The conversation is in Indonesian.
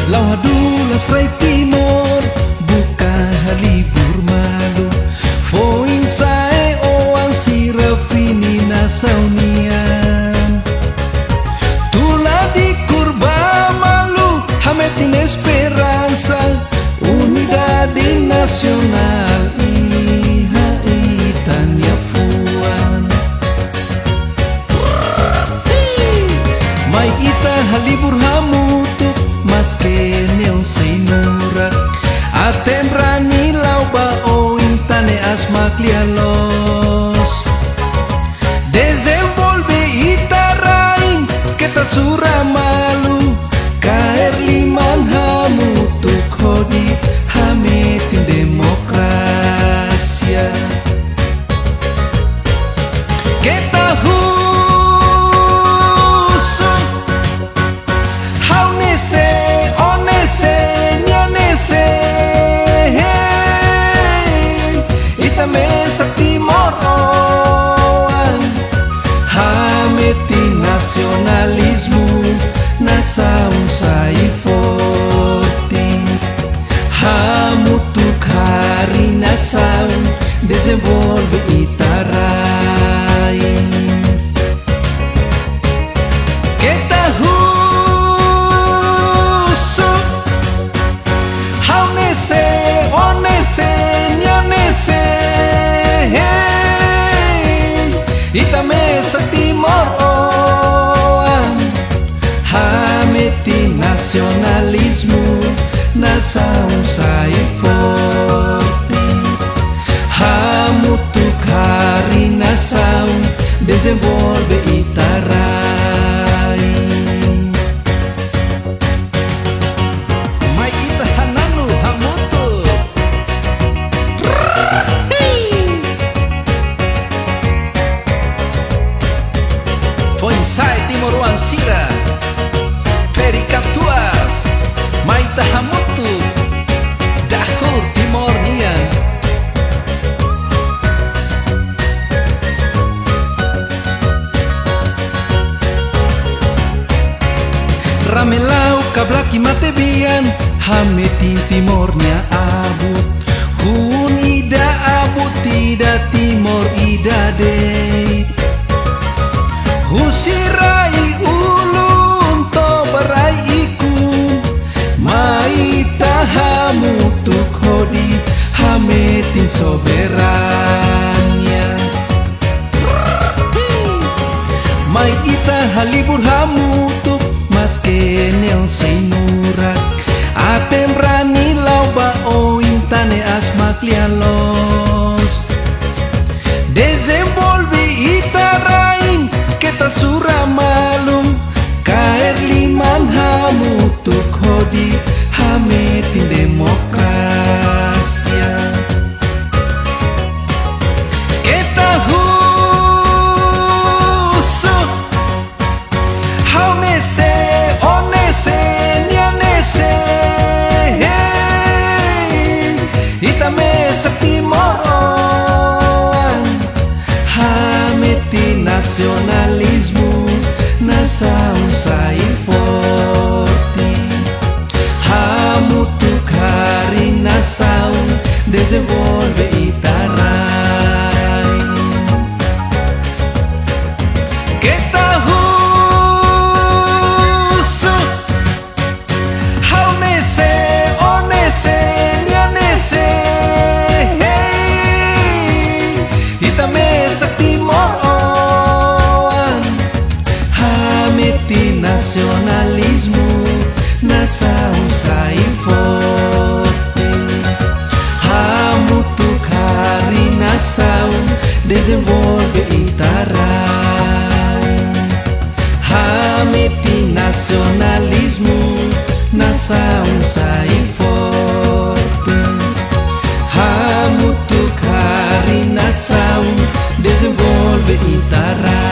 Lauhadulas Rai Timor buka halibur malu Foin sae oang sirafini nasaunian Tula di kurba malu hametin esperanza Unidade Nacional iha itanya fuan Mai ita halibur hamutuk mas keneon seinurak Atem rani lauba o intane asmak lialos Desenvolve itarain kita sura malu Kaer liman hamutuk hodi hametin demokrasia Kita husung haunese onese nyanese Itame Timor oan hametin nasionalismu nasaun sai forte hamutuk hari nasaun desenvolve itarai kita husuk haunese onese nyanese itame Timor oan hametin nasionalismu nasaun sai forte hamutuk hari nasaun desenvolve itarai mai ita hananu hamutuk foi sai Timor Wansira Feri Katuas Maita Hamutu Dahur Timor Nian Ramelau kablaki matebian hametin Timornya abut Hun ida abut tidak Timor ida deit Husirai ulun to berai ikun Maita hamutuk hodi hametin soberannya Mai ita halibur hamutuk mas keneon seinurak Atem rani lauba o intane asmak lialos Desenvolve itarain kita sura malum Kaer liman hamutuk hodi hametin demokrasia Kita husuk haunese onese nyanese itame Timor oan hametin nasionalismu nasaun sai forte hamutuk hari nasaun desenvolve itarai kita husuk haunese onese nyanese itame Timor oan hametin nasionalismu nasaun sai forte hamutuk hari nasaun desenvolve itarai hametin nasionalismu nasaun sai forte hamutuk hari nasaun desenvolve itarai